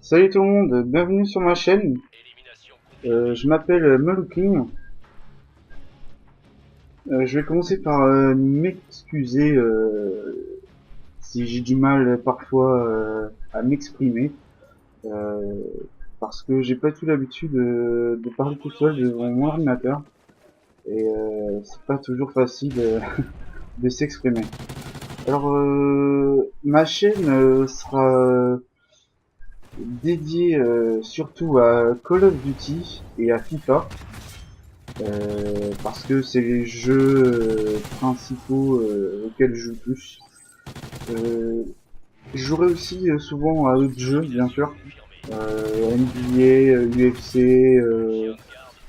Salut tout le monde, bienvenue sur ma chaîne. Je m'appelle Melouking. Je vais commencer par m'excuser si j'ai du mal parfois à m'exprimer, euh, parce que j'ai pas tout l'habitude de parler tout seul devant mon ordinateur et c'est pas toujours facile de s'exprimer. Alors ma chaîne sera dédiée surtout à Call of Duty et à FIFA. Parce que c'est les jeux principaux auxquels je joue plus. Euh, je jouerai aussi souvent à d'autres jeux, bien sûr. NBA, UFC, et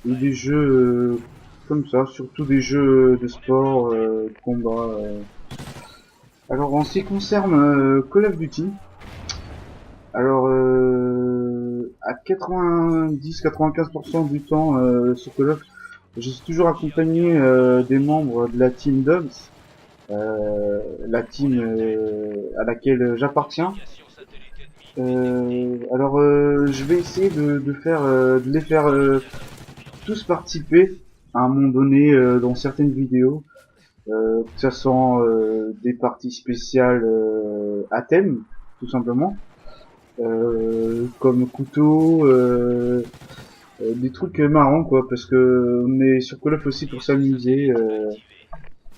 des jeux comme ça, surtout des jeux de sport, de combat. Alors en ce qui concerne Call of Duty, alors à 90-95% du temps sur Call of, je suis toujours accompagné des membres de la team Dubs, la team à laquelle j'appartiens. Je vais essayer de les faire tous participer à un moment donné dans certaines vidéos, que ce soit des parties spéciales à thème, tout simplement, comme couteau, des trucs marrants quoi, parce que on est sur Call of aussi pour s'amuser.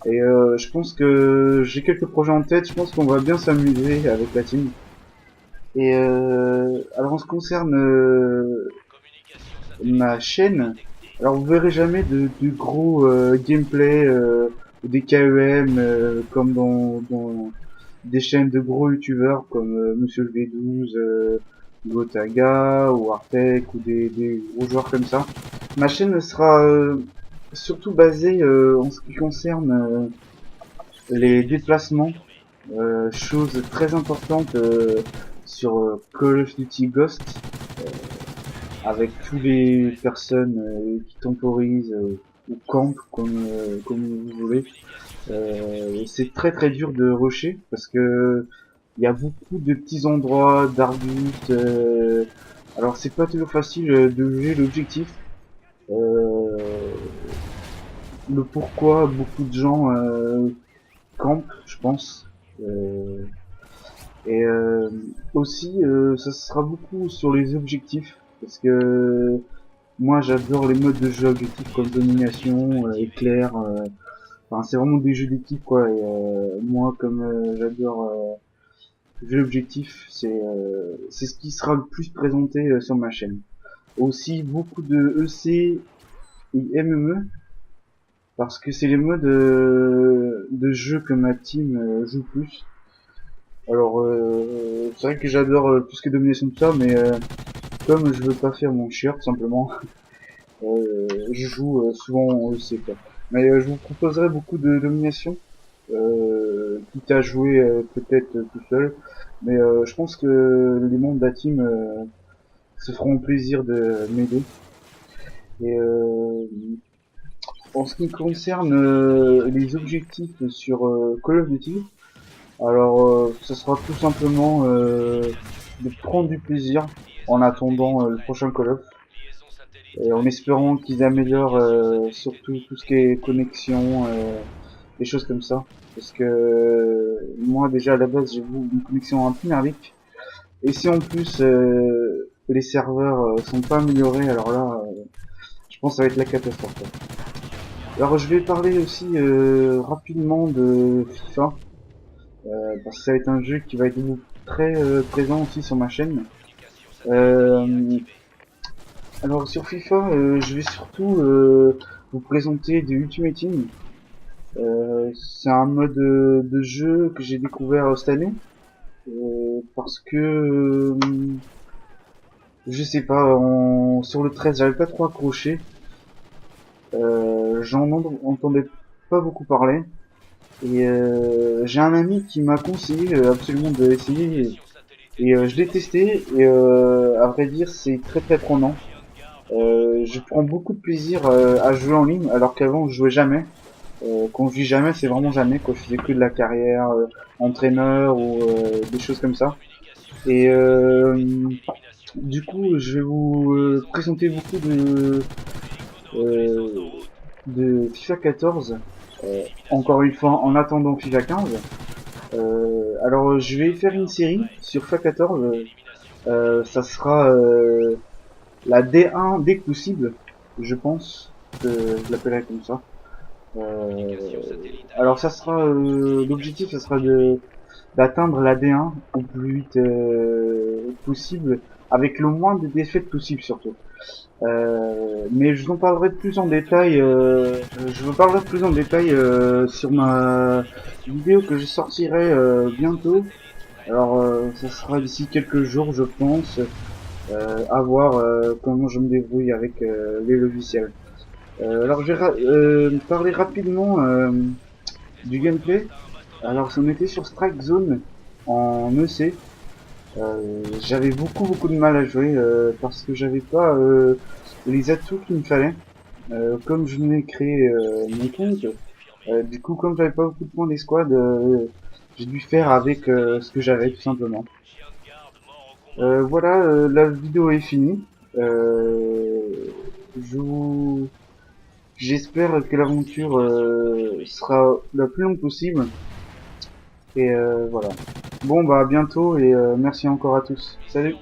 Je pense que j'ai quelques projets en tête, je pense qu'on va bien s'amuser avec la team. Alors en ce qui concerne ma chaîne, alors vous verrez jamais de gros gameplay ou des KEM comme dans des chaînes de gros youtubeurs comme Monsieur le V12, Gotaga ou Artec ou des gros joueurs comme ça. Ma chaîne sera surtout basée en ce qui concerne les déplacements, chose très importante sur Call of Duty Ghost, avec tous les personnes qui temporisent ou campent comme vous voulez. C'est très très dur de rusher parce que il y a beaucoup de petits endroits d'arbustes. Alors c'est pas toujours facile de juger l'objectif. Euh, le pourquoi beaucoup de gens campent, je pense. Euh, Et aussi, ça sera beaucoup sur les objectifs, parce que moi j'adore les modes de jeu objectifs comme domination, éclair. Enfin, c'est vraiment des jeux d'équipe quoi. Et moi, comme j'adore jeux objectifs, c'est ce qui sera le plus présenté sur ma chaîne. Aussi beaucoup de EC et MME, parce que c'est les modes de jeu que ma team joue plus. Alors, c'est vrai que j'adore tout ce qui est domination de ça, mais comme je veux pas faire mon chieur, tout simplement, je joue souvent en EC, quoi. Mais je vous proposerai beaucoup de domination, quitte à jouer peut-être tout seul. Mais je pense que les membres de la team se feront plaisir de m'aider. Et en ce qui concerne les objectifs sur Call of Duty, alors ça sera tout simplement de prendre du plaisir en attendant le prochain Call of. Et en espérant qu'ils améliorent surtout tout ce qui est connexion, des choses comme ça. Parce que moi déjà à la base j'ai une connexion en première ligue. Et si en plus les serveurs sont pas améliorés, alors là je pense que ça va être la catastrophe, quoi. Alors je vais parler aussi rapidement de FIFA, parce que ça va être un jeu qui va être très présent aussi sur ma chaîne. Euh, alors sur FIFA, je vais surtout vous présenter du Ultimate Team. C'est un mode de jeu que j'ai découvert cette année, parce que je sais pas, sur le 13 j'avais pas trop accroché. Entendais pas beaucoup parler. Et j'ai un ami qui m'a conseillé absolument de essayer. Et je l'ai testé. Et à vrai dire, c'est très très prenant. Je prends beaucoup de plaisir à jouer en ligne, alors qu'avant je jouais jamais. Quand je dis jamais, c'est vraiment jamais. Quoi, je faisais que de la carrière, entraîneur ou des choses comme ça. Et Du coup, je vais vous présenter beaucoup euh, de FIFA 14. Encore une fois, en attendant FIFA 15. Alors, je vais faire une série sur FIFA 14. Ça sera la D1 dès que possible, je pense que je l'appellerai comme ça. Euh, alors, ça sera l'objectif, ça sera de d'atteindre la D1 au plus vite possible, avec le moins de défaites possible surtout. Mais je vous en parlerai plus en détail. Je vous parlerai plus en détail sur ma vidéo que je sortirai bientôt. Alors, ça sera d'ici quelques jours, je pense, à voir comment je me débrouille avec les logiciels. Alors, je vais parler rapidement du gameplay. Alors, on était sur Strike Zone en EC. J'avais beaucoup de mal à jouer parce que j'avais pas les atouts qu'il me fallait. Comme je venais créer mon compte, du coup comme j'avais pas beaucoup de points d'escouade, j'ai dû faire avec ce que j'avais tout simplement. Voilà, la vidéo est finie. Je vous... J'espère que l'aventure sera la plus longue possible. Et voilà. Bon bah à bientôt et merci encore à tous. Salut.